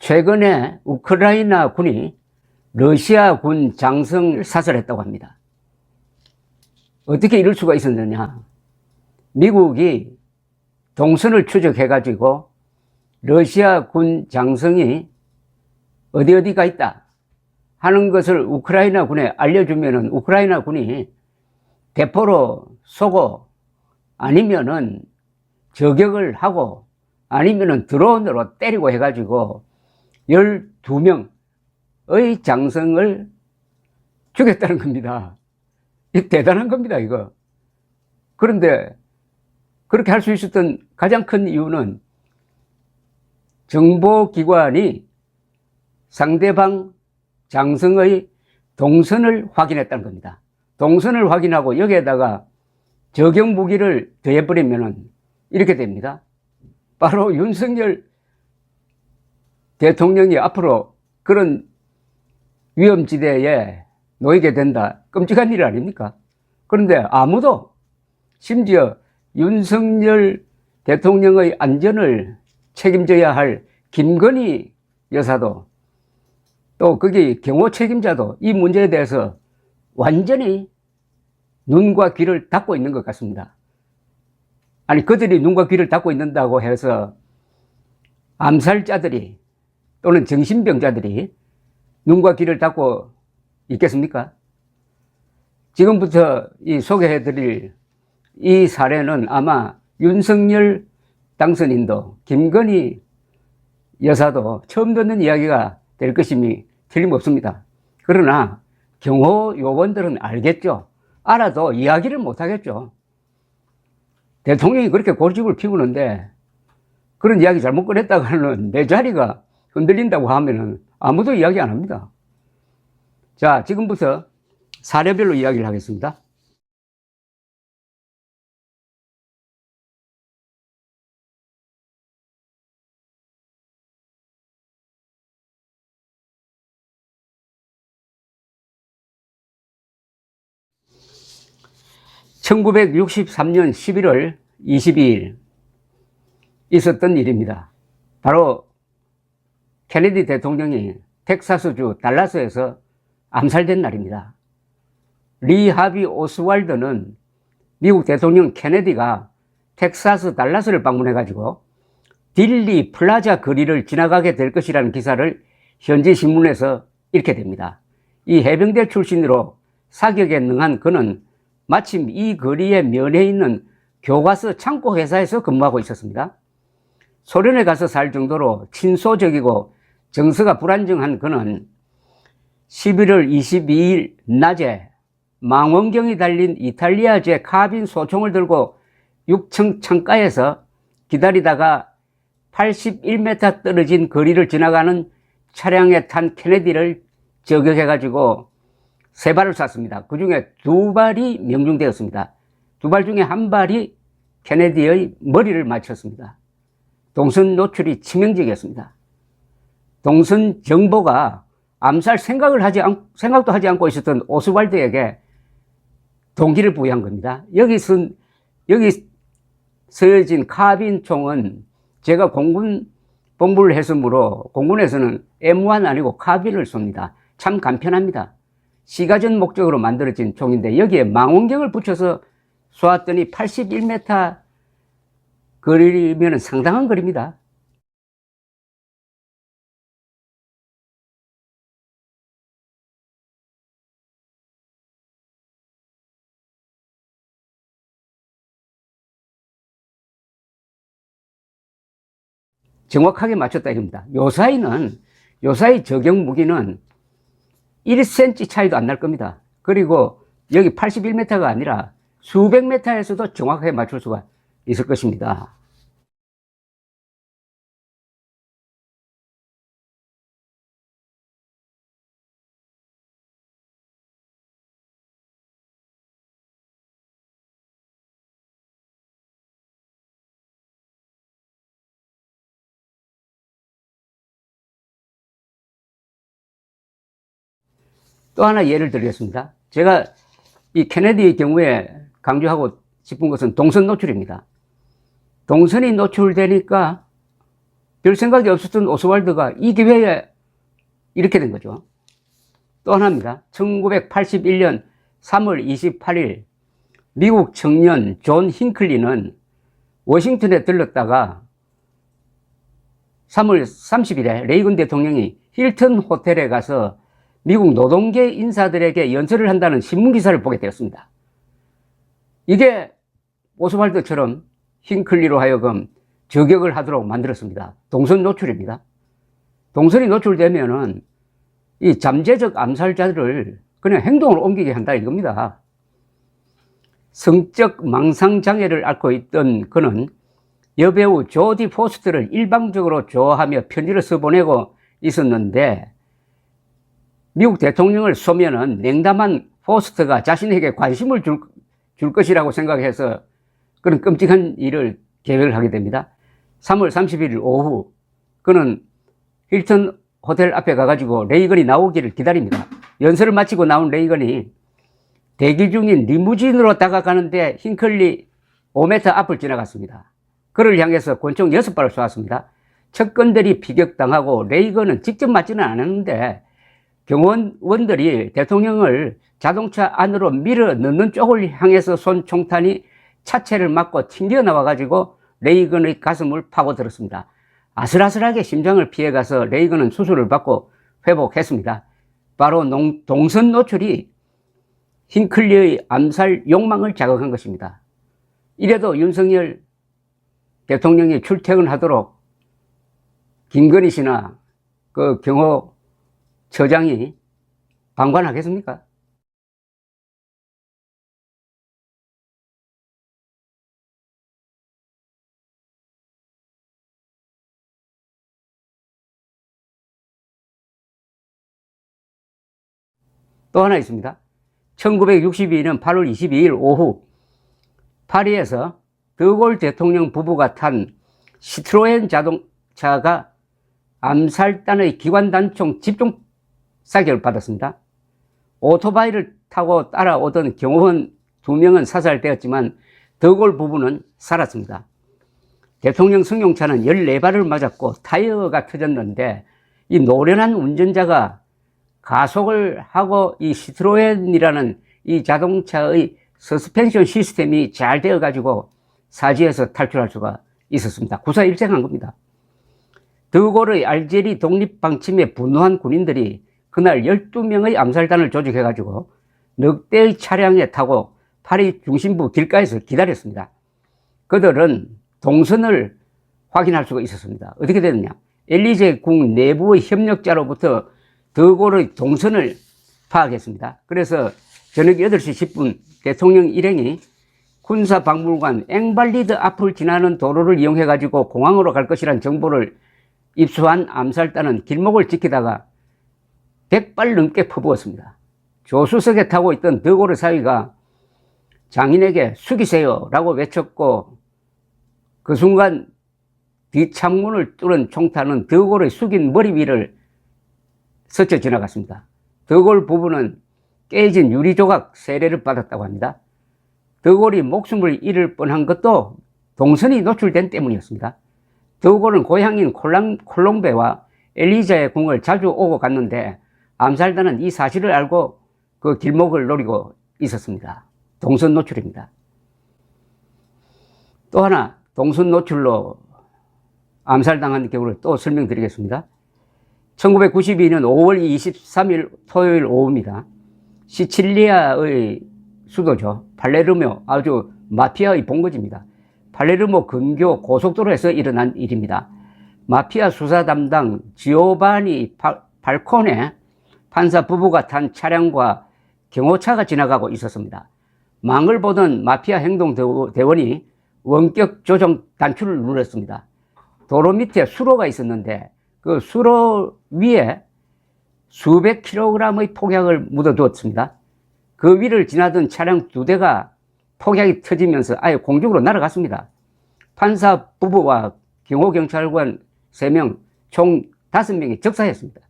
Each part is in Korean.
최근에 우크라이나 군이 러시아 군 장성을 사살했다고 합니다. 어떻게 이럴 수가 있었느냐? 미국이 동선을 추적해가지고 러시아 군 장성이 어디가 있다 하는 것을 우크라이나 군에 알려주면은 우크라이나 군이 대포로 쏘고 아니면은 저격을 하고 아니면은 드론으로 때리고 해가지고 12명의 장성을 죽였다는 겁니다. 이 대단한 겁니다, 이거. 그런데 그렇게 할 수 있었던 가장 큰 이유는 정보기관이 상대방 장성의 동선을 확인했다는 겁니다. 동선을 확인하고 여기에다가 저격 무기를 더해버리면 이렇게 됩니다. 바로 윤석열 대통령이 앞으로 그런 위험지대에 놓이게 된다. 끔찍한 일 아닙니까? 그런데 아무도, 심지어 윤석열 대통령의 안전을 책임져야 할 김건희 여사도, 또 거기 경호 책임자도 이 문제에 대해서 완전히 눈과 귀를 닫고 있는 것 같습니다. 아니, 그들이 눈과 귀를 닫고 있는다고 해서 암살자들이 또는 정신병자들이 눈과 귀를 닫고 있겠습니까? 지금부터 소개해드릴 이 사례는 아마 윤석열 당선인도 김건희 여사도 처음 듣는 이야기가 될 것임이 틀림없습니다. 그러나 경호 요원들은 알겠죠. 알아도 이야기를 못하겠죠. 대통령이 그렇게 고집을 피우는데 그런 이야기 잘못 꺼냈다가는 내 자리가 흔들린다고 하면은 아무도 이야기 안 합니다. 자, 지금부터 사례별로 이야기를 하겠습니다. (1963년 11월 22일) 있었던 일입니다. 바로 케네디 대통령이 텍사스주 달라스에서 암살된 날입니다. 리 하비 오스왈드는 미국 대통령 케네디가 텍사스 달라스를 방문해가지고 딜리 플라자 거리를 지나가게 될 것이라는 기사를 현지 신문에서 읽게 됩니다. 이 해병대 출신으로 사격에 능한 그는 마침 이 거리에 면해 있는 교과서 창고 회사에서 근무하고 있었습니다. 소련에 가서 살 정도로 친소적이고 정서가 불안정한 그는 11월 22일 낮에 망원경이 달린 이탈리아제 카빈 소총을 들고 6층 창가에서 기다리다가 81m 떨어진 거리를 지나가는 차량에 탄 케네디를 저격해가지고 3발을 쐈습니다. 그 중에 2발이 명중되었습니다. 2발 중에 1발이 케네디의 머리를 맞췄습니다. 동선 노출이 치명적이었습니다. 동선 정보가 암살 생각도 하지 않고 있었던 오스왈드에게 동기를 부여한 겁니다. 여기 쓰여진 카빈 총은 제가 공군 본부를 했으므로 공군에서는 M1 아니고 카빈을 쏩니다. 참 간편합니다. 시가전 목적으로 만들어진 총인데 여기에 망원경을 붙여서 쏘았더니 81m 거리면 상당한 거리입니다. 정확하게 맞췄다 이겁니다. 요사이 저격 무기는 1cm 차이도 안 날 겁니다. 그리고 여기 81m가 아니라 수백 m에서도 정확하게 맞출 수가 있을 것입니다. 또 하나 예를 들겠습니다. 제가 이 케네디의 경우에 강조하고 싶은 것은 동선 노출입니다. 동선이 노출되니까 별 생각이 없었던 오스왈드가 이 기회에 이렇게 된 거죠. 또 하나입니다. 1981년 3월 28일 미국 청년 존 힌클리는 워싱턴에 들렀다가 3월 30일에 레이건 대통령이 힐튼 호텔에 가서 미국 노동계 인사들에게 연설을 한다는 신문기사를 보게 되었습니다. 이게 오스왈드처럼 힌클리로 하여금 저격을 하도록 만들었습니다. 동선 노출입니다. 동선이 노출되면은 이 잠재적 암살자들을 그냥 행동을 옮기게 한다 이겁니다. 성적 망상장애를 앓고 있던 그는 여배우 조디 포스터를 일방적으로 좋아하며 편지를 써보내고 있었는데 미국 대통령을 쏘면은 냉담한 포스터가 자신에게 관심을 줄 것이라고 생각해서 그런 끔찍한 일을 계획을 하게 됩니다. 3월 31일 오후 그는 힐튼 호텔 앞에 가가지고 레이건이 나오기를 기다립니다. 연설을 마치고 나온 레이건이 대기 중인 리무진으로 다가가는데 힌클리 5m 앞을 지나갔습니다. 그를 향해서 권총 6발을 쏘았습니다. 척건들이 피격당하고 레이건은 직접 맞지는 않았는데 경호원들이 대통령을 자동차 안으로 밀어 넣는 쪽을 향해서 쏜 총탄이 차체를 맞고 튕겨나와가지고 레이건의 가슴을 파고들었습니다. 아슬아슬하게 심장을 피해가서 레이건은 수술을 받고 회복했습니다. 바로 동선 노출이 힌클리의 암살 욕망을 자극한 것입니다. 이래도 윤석열 대통령이 출퇴근하도록 김건희 씨나 그 경호처장이 방관하겠습니까? 또 하나 있습니다. 1962년 8월 22일 오후 파리에서 드골 대통령 부부가 탄 시트로엔 자동차가 암살단의 기관단총 집중 사격을 받았습니다. 오토바이를 타고 따라오던 경호원 2명은 사살되었지만 드골 부부는 살았습니다. 대통령 승용차는 14발을 맞았고 타이어가 터졌는데 이 노련한 운전자가 가속을 하고 이 시트로엔이라는 이 자동차의 서스펜션 시스템이 잘 되어 가지고 사지에서 탈출할 수가 있었습니다. 구사일생한 겁니다. 드골의 알제리 독립방침에 분노한 군인들이 그날 12명의 암살단을 조직해 가지고 넉 대의 차량에 타고 파리 중심부 길가에서 기다렸습니다. 그들은 동선을 확인할 수가 있었습니다. 어떻게 됐느냐? 엘리제 궁 내부의 협력자로부터 드골의 동선을 파악했습니다. 그래서 저녁 8시 10분 대통령 일행이 군사박물관 앵발리드 앞을 지나는 도로를 이용해 가지고 공항으로 갈 것이라는 정보를 입수한 암살단은 길목을 지키다가 100발 넘게 퍼부었습니다. 조수석에 타고 있던 드골의 사위가 장인에게 숙이세요 라고 외쳤고 그 순간 뒷창문을 뚫은 총탄은 드골의 숙인 머리 위를 스쳐 지나갔습니다. 드골 부부는 깨진 유리조각 세례를 받았다고 합니다. 드골이 목숨을 잃을 뻔한 것도 동선이 노출된 때문이었습니다. 드골은 고향인 콜롬베와 엘리자의 궁을 자주 오고 갔는데 암살단은 이 사실을 알고 그 길목을 노리고 있었습니다. 동선 노출입니다. 또 하나 동선 노출로 암살당한 경우를 또 설명드리겠습니다. 1992년 5월 23일 토요일 오후입니다. 시칠리아의 수도죠. 팔레르모, 아주 마피아의 본거지입니다. 팔레르모 근교 고속도로에서 일어난 일입니다. 마피아 수사 담당 지오바니 발코네 판사 부부가 탄 차량과 경호차가 지나가고 있었습니다. 망을 보던 마피아 행동대원이 원격 조정 단추를 눌렀습니다. 도로 밑에 수로가 있었는데 그 수로 위에 수백 킬로그램의 폭약을 묻어두었습니다. 그 위를 지나던 차량 2대가 폭약이 터지면서 아예 공중으로 날아갔습니다. 판사 부부와 경호경찰관 3명, 총 5명이 적사했습니다.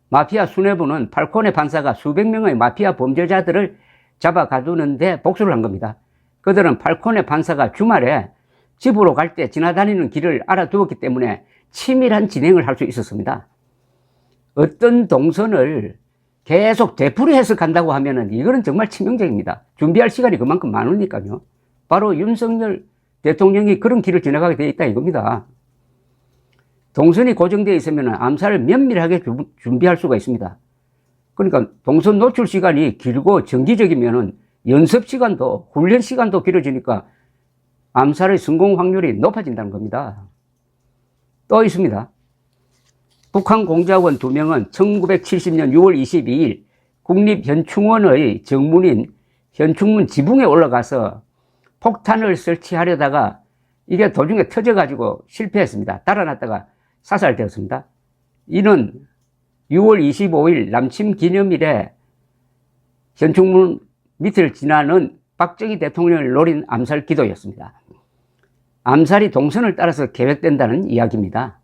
마피아 수뇌부는 팔코네 판사가 수백 명의 마피아 범죄자들을 잡아 가두는데 복수를 한 겁니다. 그들은 팔코네 판사가 주말에 집으로 갈 때 지나다니는 길을 알아두었기 때문에 치밀한 진행을 할 수 있었습니다. 어떤 동선을 계속 되풀이해서 간다고 하면은 이거는 정말 치명적입니다. 준비할 시간이 그만큼 많으니까요. 바로 윤석열 대통령이 그런 길을 지나가게 되어 있다 이겁니다. 동선이 고정되어 있으면 암살을 면밀하게 준비할 수가 있습니다. 그러니까 동선 노출 시간이 길고 정기적이면 연습 시간도 훈련 시간도 길어지니까 암살의 성공 확률이 높아진다는 겁니다. 또 있습니다. 북한 공작원 2명은 1970년 6월 22일 국립현충원의 정문인 현충문 지붕에 올라가서 폭탄을 설치하려다가 이게 도중에 터져가지고 실패했습니다. 달아났다가 사살되었습니다. 이는 6월 25일 남침 기념일에 현충문 밑을 지나는 박정희 대통령을 노린 암살 기도였습니다. 암살이 동선을 따라서 계획된다는 이야기입니다.